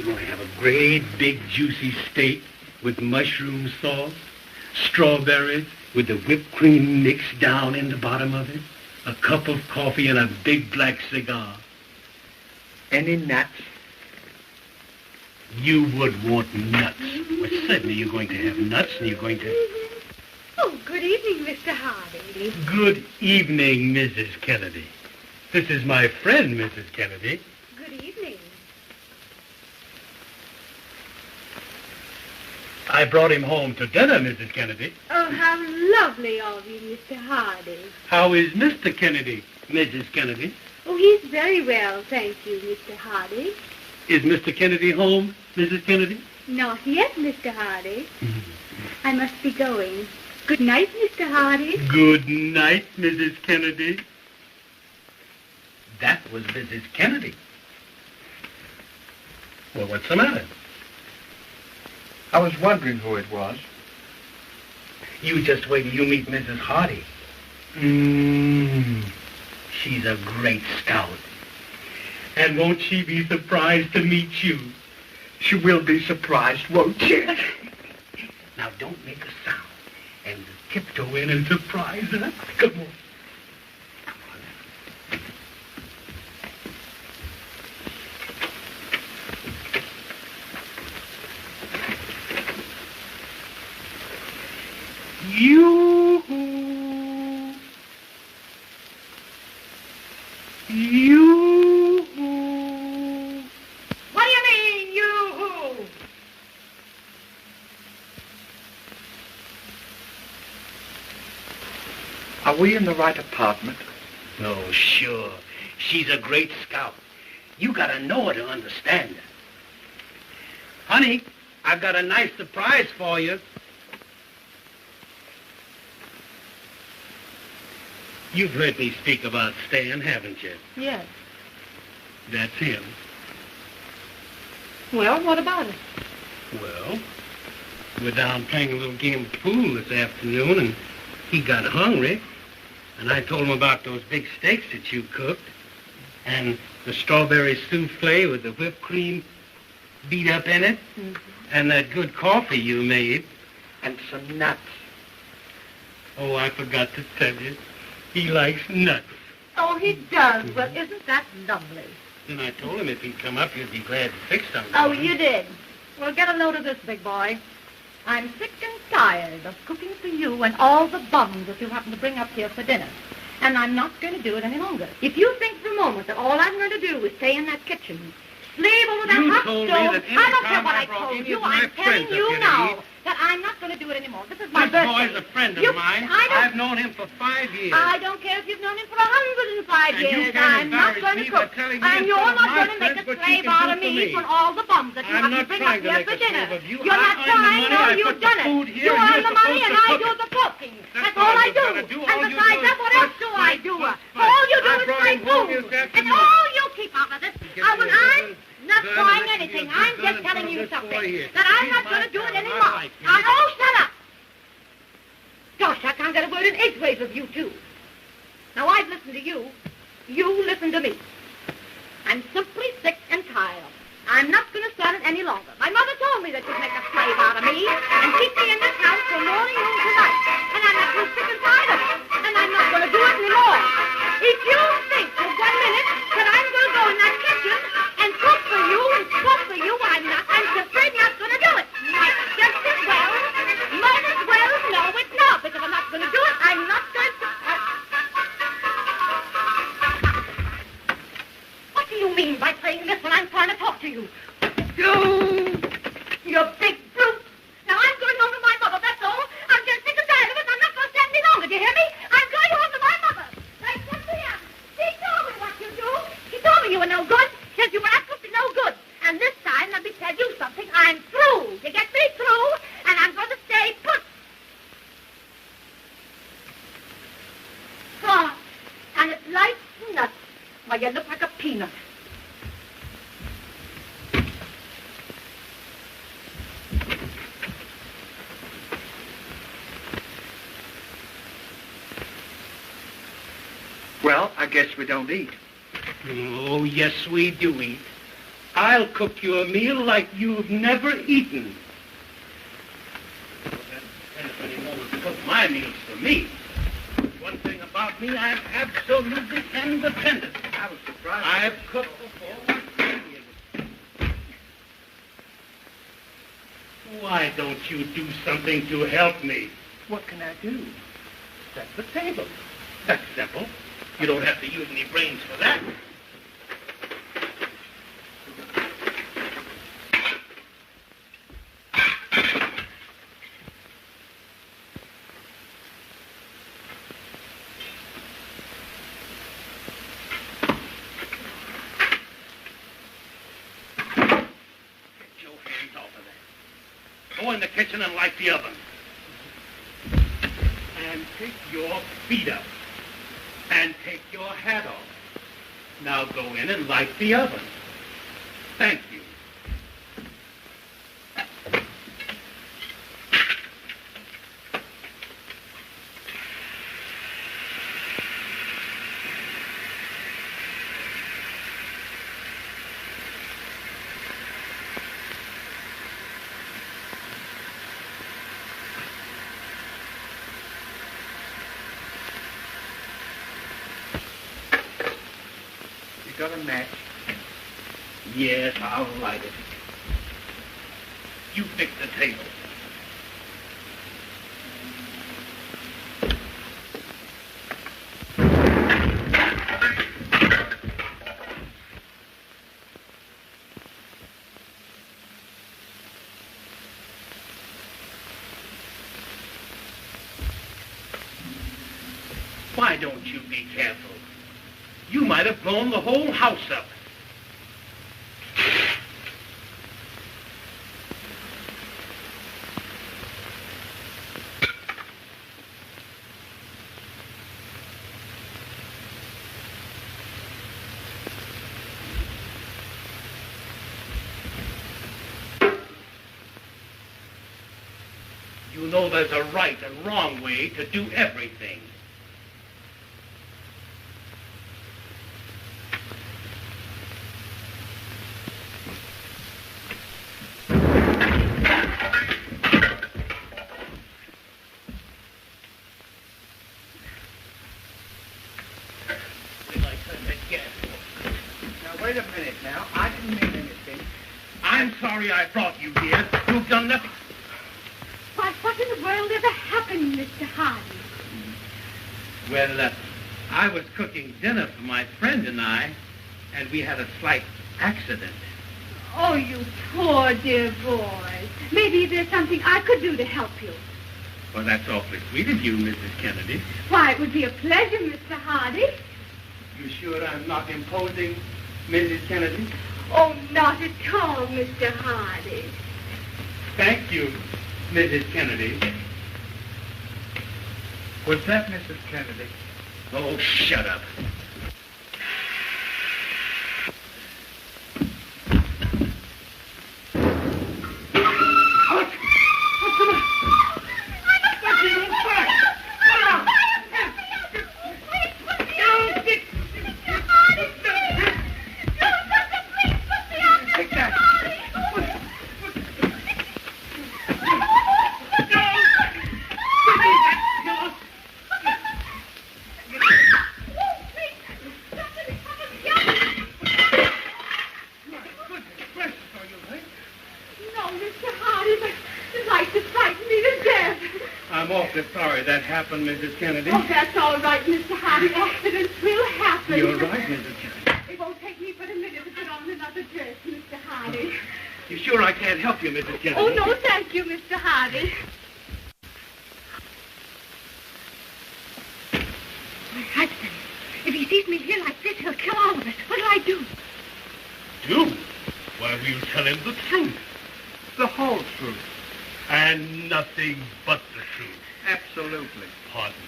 going to have a great, big, juicy steak with mushroom sauce, strawberries with the whipped cream mixed down in the bottom of it, a cup of coffee, and a big black cigar. Any nuts? You would want nuts. Well, certainly you're going to have nuts, and you're going to... Oh, good evening, Mr. Hardy. Good evening, Mrs. Kennedy. This is my friend, Mrs. Kennedy. Good evening. I brought him home to dinner, Mrs. Kennedy. Oh, how lovely of you, Mr. Hardy. How is Mr. Kennedy, Mrs. Kennedy? Oh, he's very well, thank you, Mr. Hardy. Is Mr. Kennedy home, Mrs. Kennedy? Not yet, Mr. Hardy. I must be going. Good night, Mr. Hardy. Good night, Mrs. Kennedy. That was Mrs. Kennedy. Well, what's the matter? I was wondering who it was. You just wait till you meet Mrs. Hardy. She's a great scout. And won't she be surprised to meet you? She will be surprised, won't she? Now, don't make a sound. And tiptoe in and surprise her. Come on. What do you mean, you-hoo? Are we in the right apartment? Oh, sure. She's a great scout. You gotta know her to understand her. Honey, I've got a nice surprise for you. You've heard me speak about Stan, haven't you? Yes. That's him. Well, what about it? Well, we're down playing a little game of pool this afternoon, and he got hungry. And I told him about those big steaks that you cooked, and the strawberry souffle with the whipped cream beat up in it, and that good coffee you made. And some nuts. Oh, I forgot to tell you. He likes nuts. Oh, he does. Well, isn't that lovely? Then I told him if he'd come up, you'd be glad to fix something. Oh, you did. Well, get a load of this, big boy. I'm sick and tired of cooking for you and all the bums that you happen to bring up here for dinner. And I'm not going to do it any longer. If you think for a moment that all I'm going to do is stay in that kitchen, slave over that hot stove, I don't care what I told you. I'm telling you now that I'm not going to do it anymore. This is my birthday. This boy's a friend of mine. I've known him for 5 years. I don't care if you've known him for 105 And you years. can't I'm not going to embarrass me by cook. telling me And in you're front of not my going to make friends a what you slave can out do of for me me. for all the bums that you I'm have to not bring up trying to here make for a dinner. slave of you. You're I not earn the trying. money. No, I you've put the done food it. here, You and earn you're the money, supposed and to I cook do it. the cooking. That's That's all all I you've do. gotta do. And All you besides do that, is what else fuss, do I fight, do? fuss, fight. All you do I is brought fight him home food. this And afternoon. all you keep out of this. Well, I'm not Done, trying and anything. you've I'm done just in telling front you of this something. boy here. That I'm He's not my going to do it pal. I anymore. like him. Oh, shut up. Gosh, I can't get a word in edgeways with you, too. Now, I've listened to you. You listen to me. I'm simply sick and tired. I'm not going to stand it any longer. My mother told me that you'd make a slave out of me and keep me in this house from morning noon to night. And I'm not too sick and tired of it. And I'm not going to do it anymore. If you think for 1 minute that I'm going to go in that kitchen and cook for you and cook for you, I'm simply not going to do it. Might just as well. Might as well know it now, because I'm not going to do it. I'm not going to... What do you mean by saying this when I'm trying to talk to you? You big brute! Now I'm going home to my mother, that's all. I'm just sick and tired of it. I'm not going to stand any longer, do you hear me? I'm going home to my mother. I simply am. She told me what you do. She told me you were no good. Said you were absolutely no good. And this time, let me tell you something. I'm through. You get me? Through. And I'm going to stay put. Oh, and it's light nuts. Why, you look like a peanut. Well, I guess we don't eat. Oh, yes, we do eat. I'll cook you a meal like you've never eaten. Anyone will cook my meals for me. One thing about me, I'm absolutely independent. I was surprised. I've cooked before. Why don't you do something to help me? What can I do? Set the table. That's simple. You don't have to use any brains for that. Go in the kitchen and light the oven. And take your feet up. And take your hat off. Now go in and light the oven. Thank you. Got a match? Yes, I'll light it. You fix the table. Why don't you be careful? You might have blown the whole house up. You know there's a right and wrong way to do everything. Wait a minute now. I didn't mean anything. I'm sorry I brought you here. You've done nothing. Why, what in the world ever happened, Mr. Hardy? Well, I was cooking dinner for my friend and we had a slight accident. Oh, you poor dear boy. Maybe there's something I could do to help you. Well, that's awfully sweet of you, Mrs. Kennedy. Why, it would be a pleasure, Mr. Hardy. You sure I'm not imposing, Mrs. Kennedy? Oh, not at all, Mr. Hardy. Thank you, Mrs. Kennedy. Was that Mrs. Kennedy? Oh, shut up. I'm awfully sorry that happened, Mrs. Kennedy. Oh, that's all right, Mr. Hardy. Accidents will happen. You're right, Mrs. Kennedy. It won't take me but a minute to put on another dress, Mr. Hardy. You sure I can't help you, Mrs. Kennedy? Oh, no, thank you, Mr. Hardy. My husband, if he sees me here like this, he'll kill all of us. What'll I do? Do? Why, we'll tell him the truth. The whole truth. And nothing but the truth. Absolutely. Pardon me.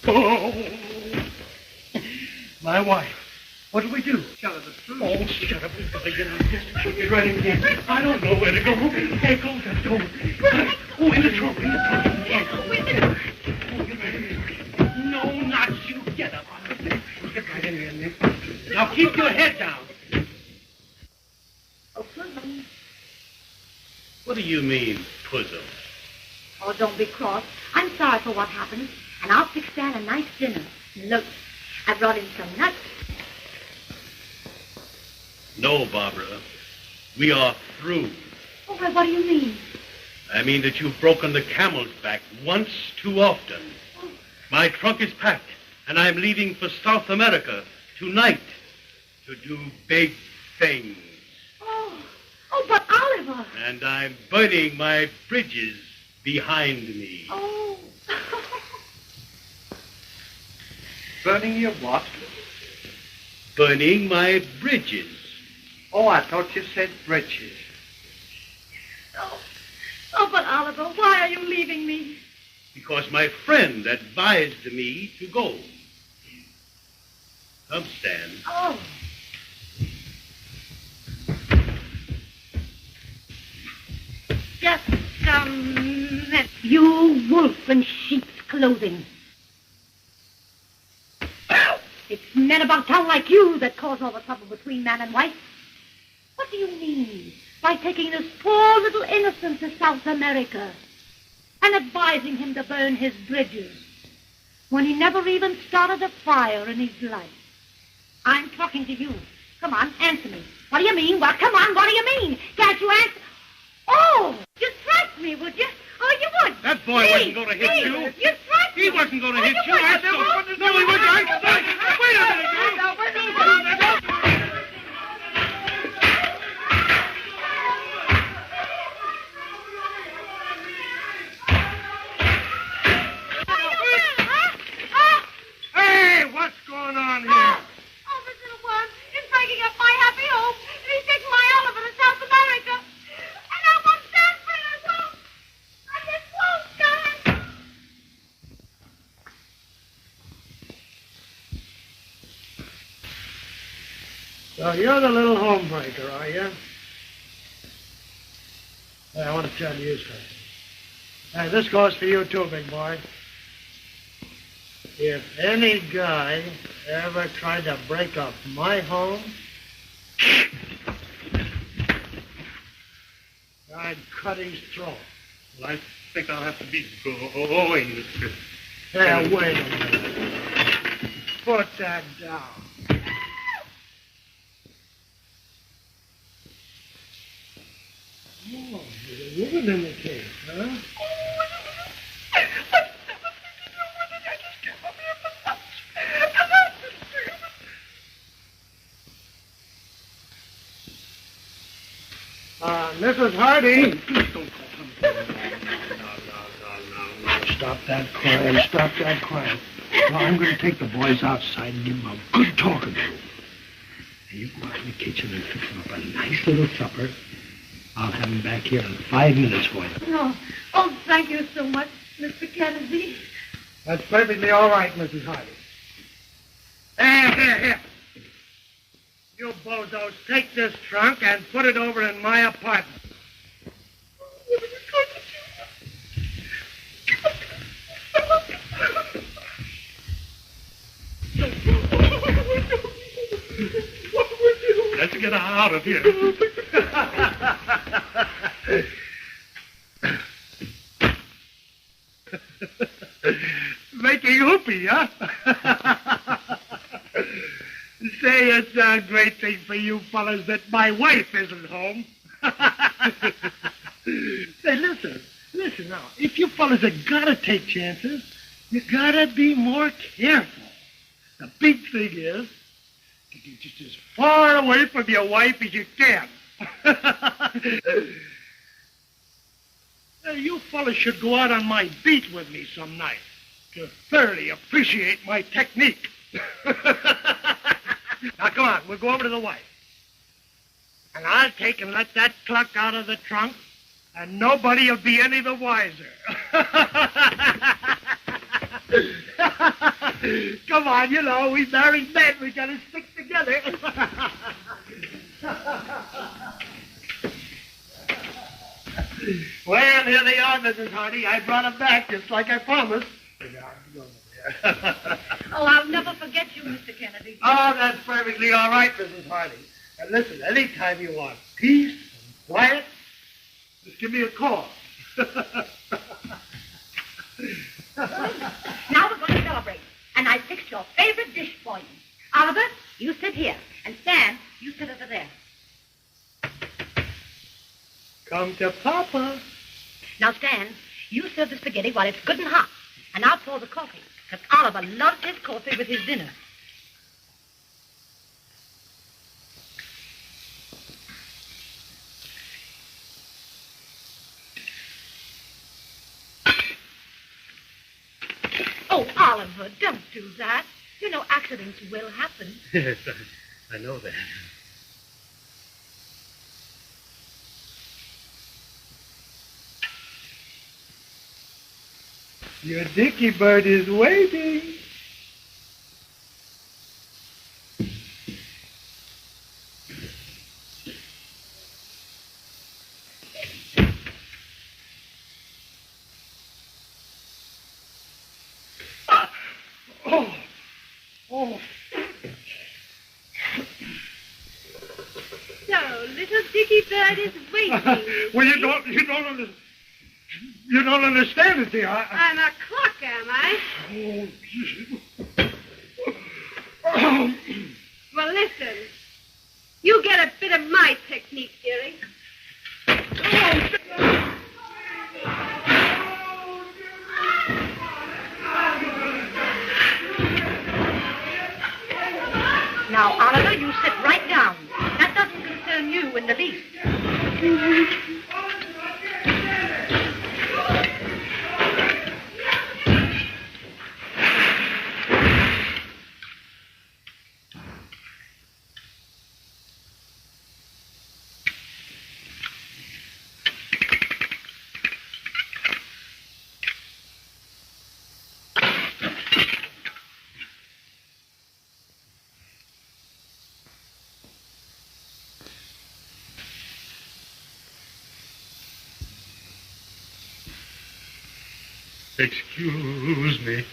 Oh, my wife. What'll we do? Tell her the truth. Oh, shut up. We've got to get out of here. Get right in here. I don't know where to go. Hey, close that door. Oh, in the trunk. In the trunk. No, not you. Get up. Get Nick. Now keep your head down. Oh, Puzzle. What do you mean, puzzle? Oh, don't be cross. I'm sorry for what happened, and I'll fix Dan a nice dinner. Look, I brought in some nuts. No, Barbara. We are through. Oh, well, what do you mean? I mean that you've broken the camel's back once too often. My trunk is packed, and I'm leaving for South America tonight to do big things. Oh, but Oliver. And I'm burning my bridges behind me. Oh. Burning your what? Burning my bridges. Oh, I thought you said bridges. Oh, but Oliver, why are you leaving me? Because my friend advised me to go. Come, Stan. Oh. Just you wolf in sheep's clothing. It's men about town like you that cause all the trouble between man and wife. What do you mean by taking this poor little innocent to South America and advising him to burn his bridges when he never even started a fire in his life? I'm talking to you. Come on, answer me. What do you mean? Well, come on, what do you mean? Can't you answer? Oh, you'd strike me, would you? Oh, you would. That boy wasn't going to hit you. You'd strike me. He wasn't going to hit you. wouldn't. No, he wasn't. Wait a minute. Hey, what's going on here? Oh, this little worm is breaking up my happy home, and he's taking my Oliver to South America. And I won't stand for it. I just won't stand. So you're the little homebreaker, are you? Hey, I want to tell you something. Hey, this goes for you too, big boy. If any guy ever tried to break up my home, I'd cut his throat. Well, I think I'll have to be going, Mr. Hey, wait a minute. Put that down. Oh, there's a woman in the case, huh? Mrs. Hardy. Please don't call him. No. Stop that crying. Stop that crying. Now, I'm going to take the boys outside and give them a good talking to. And you go out in the kitchen and fix them up a nice little supper. I'll have them back here in 5 minutes for you. Oh, thank you so much, Mr. Kennedy. That's perfectly all right, Mrs. Hardy. Here. You bozos, take this trunk and put it over in my apartment. Let's get out of here. Making whoopee, huh? Say, it's a great thing for you fellas that my wife isn't home. Say, listen now. If you fellas are gonna take chances, you gotta be more careful. The big thing is to get just as far away from your wife as you can. Now, you fellas should go out on my beat with me some night to thoroughly appreciate my technique. Now, come on, we'll go over to the wife. And I'll take and let that cluck out of the trunk, and nobody will be any the wiser. Come on, you know, we married men, we gotta stick together. Well, here they are, Mrs. Hardy. I brought them back just like I promised. Oh, I'll never forget you, Mr. Kennedy. Oh, that's perfectly all right, Mrs. Hardy. And listen, anytime you want peace and quiet, just give me a call. Now we're going to celebrate. And I fixed your favorite dish for you. Oliver, you sit here. And Stan, you sit over there. Come to Papa. Now, Stan, you serve the spaghetti while it's good and hot. And I'll pour the coffee. Because Oliver loves his coffee with his dinner. Oh, Oliver, don't do that. You know accidents will happen. Yes, I know that. Your dicky bird is waiting. So, little Dicky Bird is waiting. Well, you don't understand it, dear. I'm a clock, am I? Oh. Well, listen. You get a bit of my technique, dearie. Now, Oliver, you sit right down. That doesn't concern you in the least. Excuse me.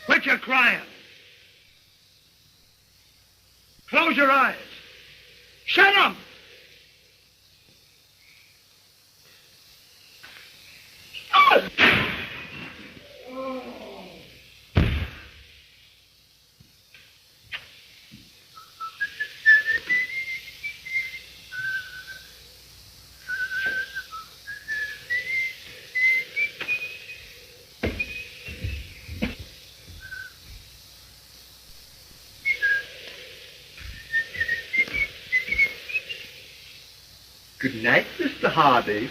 Quit your crying. Close your eyes. Shut up. Good night, Mr. Hardy.